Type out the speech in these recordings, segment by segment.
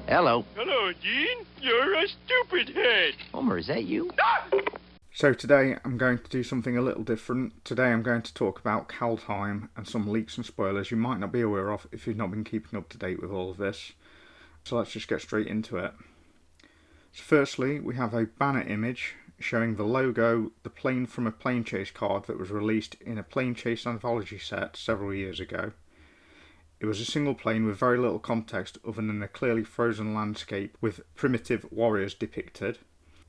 Hello. Hello, Dean. You're a stupid head. Homer, is that you? So today I'm going to do something a little different. Today I'm going to talk about Kaldheim and some leaks and spoilers you might not be aware of if you've not been keeping up to date with all of this. So let's just get straight into it. So firstly, we have a banner image showing the logo, the plane from a Plane Chase card that was released in a Plane Chase anthology set several years ago. It was a single plane with very little context other than a clearly frozen landscape with primitive warriors depicted.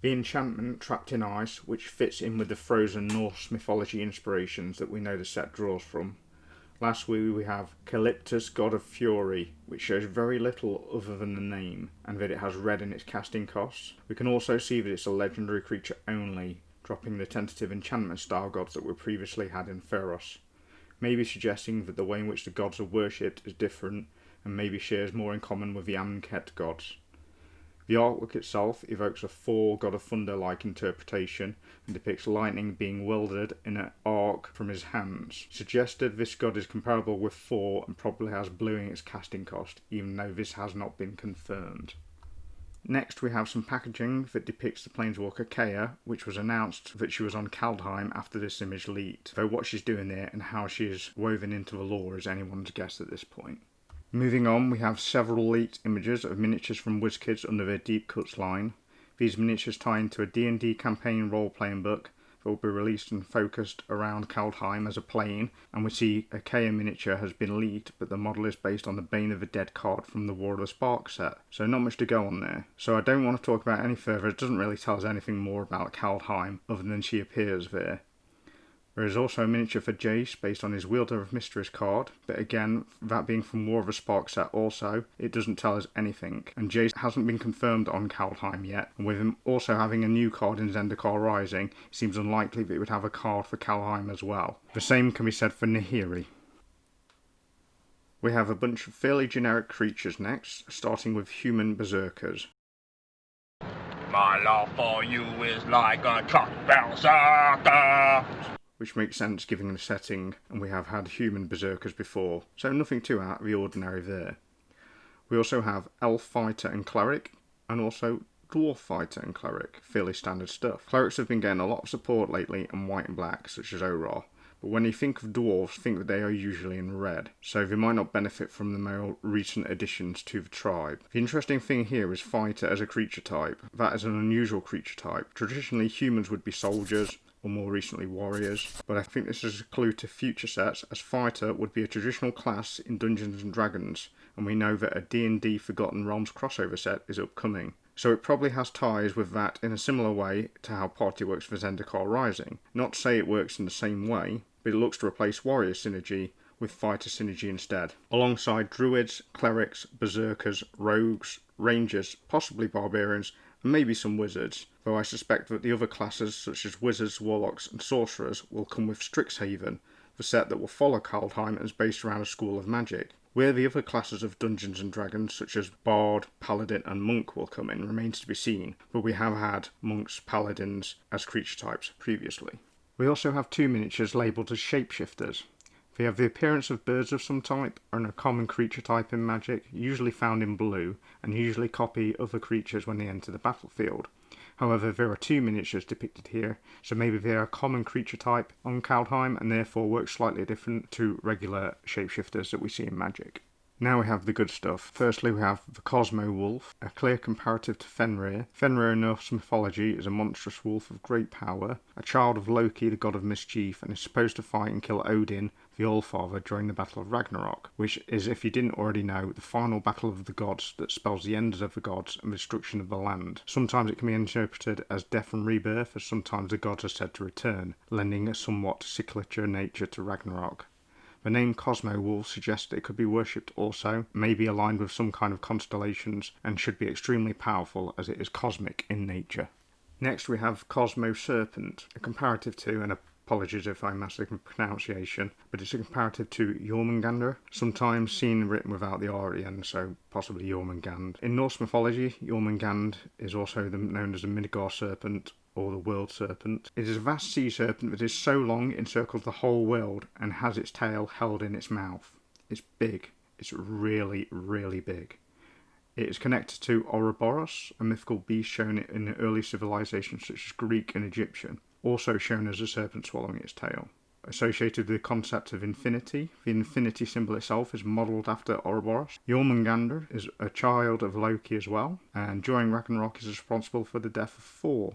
The enchantment Trapped in Ice, which fits in with the frozen Norse mythology inspirations that we know the set draws from. Lastly, we have Calyptus, God of Fury, which shows very little other than the name, and that it has red in its casting costs. We can also see that it's a legendary creature only, dropping the tentative enchantment style gods that we previously had in Feros, maybe suggesting that the way in which the gods are worshipped is different, and maybe shares more in common with the Amonkhet gods. The artwork itself evokes a Thor, God of Thunder-like interpretation and depicts lightning being wielded in an arc from his hands. Suggested this god is comparable with Thor and probably has blue in its casting cost, even though this has not been confirmed. Next we have some packaging that depicts the planeswalker Kea, which was announced that she was on Kaldheim after this image leaked, though what she's doing there and how she is woven into the lore is anyone's guess at this point. Moving on, we have several leaked images of miniatures from WizKids under their Deep Cuts line. These miniatures tie into a D&D campaign role-playing book that will be released and focused around Kaldheim as a plane, and we see a Kea miniature has been leaked, but the model is based on the Bane of the Dead card from the War of the Spark set, so not much to go on there. So I don't want to talk about any further. It doesn't really tell us anything more about Kaldheim other than she appears there. There is also a miniature for Jace based on his Wielder of Mysteries card, but again, that being from War of the Spark set also, it doesn't tell us anything, and Jace hasn't been confirmed on Kaldheim yet, and with him also having a new card in Zendikar Rising, it seems unlikely that he would have a card for Kaldheim as well. The same can be said for Nahiri. We have a bunch of fairly generic creatures next, starting with human berserkers. My love for you is like a truck berserker. Which makes sense given the setting, and we have had human berserkers before, so nothing too out of the ordinary there. We also have elf fighter and cleric, and also dwarf fighter and cleric, fairly standard stuff. Clerics have been getting a lot of support lately in white and black, such as Orah, but when you think of dwarves, think that they are usually in red, so they might not benefit from the more recent additions to the tribe. The interesting thing here is fighter as a creature type. That is an unusual creature type. Traditionally, humans would be soldiers, or more recently warriors, but I think this is a clue to future sets, as fighter would be a traditional class in Dungeons & Dragons, and we know that a D&D Forgotten Realms crossover set is upcoming. So it probably has ties with that in a similar way to how party works for Zendikar Rising. Not to say it works in the same way, but it looks to replace warrior synergy with fighter synergy instead, alongside druids, clerics, berserkers, rogues, rangers, possibly barbarians, and maybe some wizards, though I suspect that the other classes such as wizards, warlocks and sorcerers will come with Strixhaven, the set that will follow Kaldheim and is based around a school of magic. Where the other classes of Dungeons & Dragons such as Bard, Paladin and Monk will come in remains to be seen, but we have had monks, paladins as creature types previously. We also have two miniatures labelled as shapeshifters. They have the appearance of birds of some type and a common creature type in Magic, usually found in blue, and usually copy other creatures when they enter the battlefield. However, there are two miniatures depicted here, so maybe they are a common creature type on Kaldheim and therefore work slightly different to regular shapeshifters that we see in Magic. Now we have the good stuff. Firstly, we have the Cosmo Wolf, a clear comparative to Fenrir. Fenrir in Norse mythology is a monstrous wolf of great power, a child of Loki, the god of mischief, and is supposed to fight and kill Odin, the Allfather, during the Battle of Ragnarok, which is, if you didn't already know, the final battle of the gods that spells the end of the gods and the destruction of the land. Sometimes it can be interpreted as death and rebirth, as sometimes the gods are said to return, lending a somewhat cyclical nature to Ragnarok. The name Cosmo Wolf suggests that it could be worshipped also, may be aligned with some kind of constellations, and should be extremely powerful as it is cosmic in nature. Next we have Cosmo Serpent, a comparative to, and apologies if I mess the pronunciation, but it's a comparative to Jormungandr, sometimes seen written without the R at the end, so possibly Jormungand. In Norse mythology, Jormungand is also known as the Midgard Serpent, or the World Serpent. It is a vast sea serpent that is so long it encircles the whole world and has its tail held in its mouth. It's big. It's really, really big. It is connected to Ouroboros, a mythical beast shown in early civilizations such as Greek and Egyptian, also shown as a serpent swallowing its tail. Associated with the concept of infinity, the infinity symbol itself is modelled after Ouroboros. Jormungandr is a child of Loki as well, and during Ragnarok is responsible for the death of Thor.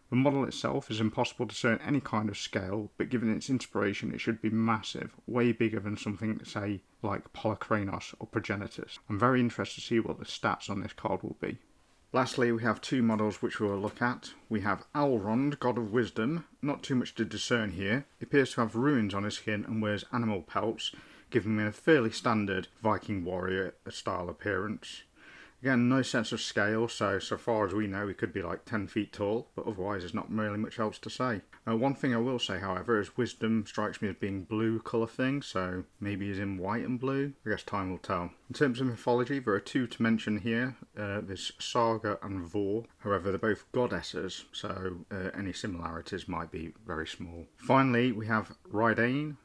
The model itself is impossible to discern any kind of scale, but given its inspiration it should be massive, way bigger than something, say, like Polykranos or Progenitus. I'm very interested to see what the stats on this card will be. Lastly, we have two models which we will look at. We have Elrond, God of Wisdom. Not too much to discern here. He appears to have runes on his skin and wears animal pelts, giving him a fairly standard Viking warrior style appearance. Again, no sense of scale, so far as we know he could be like 10 feet tall, but otherwise there's not really much else to say. One thing I will say, however, is Wisdom strikes me as being blue colour thing, so maybe he's in white and blue. I guess time will tell. In terms of mythology, there are two to mention here. There's Saga and Vor. However, they're both goddesses, so any similarities might be very small. Finally, we have Ridain,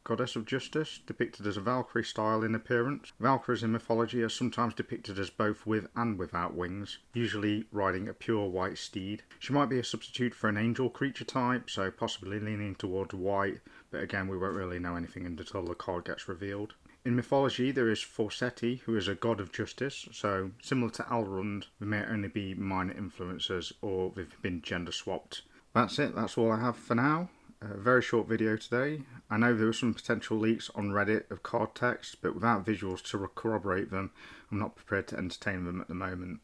Goddess of Justice, depicted as a Valkyrie style in appearance. Valkyries in mythology are sometimes depicted as both with and without wings, usually riding a pure white steed. She might be a substitute for an angel creature type, so possibly leaning towards white, but again we won't really know anything until the card gets revealed. In mythology there is Forseti, who is a god of justice, so similar to Elrond, there may only be minor influences or they've been gender swapped. That's it, that's all I have for now. A very short video today. I know there were some potential leaks on Reddit of card text, but without visuals to corroborate them, I'm not prepared to entertain them at the moment.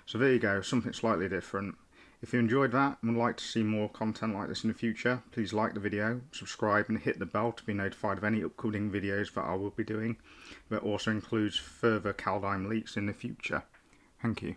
So there you go, something slightly different. If you enjoyed that and would like to see more content like this in the future, please like the video, subscribe and hit the bell to be notified of any upcoming videos that I will be doing. That also includes further Kaldheim leaks in the future. Thank you.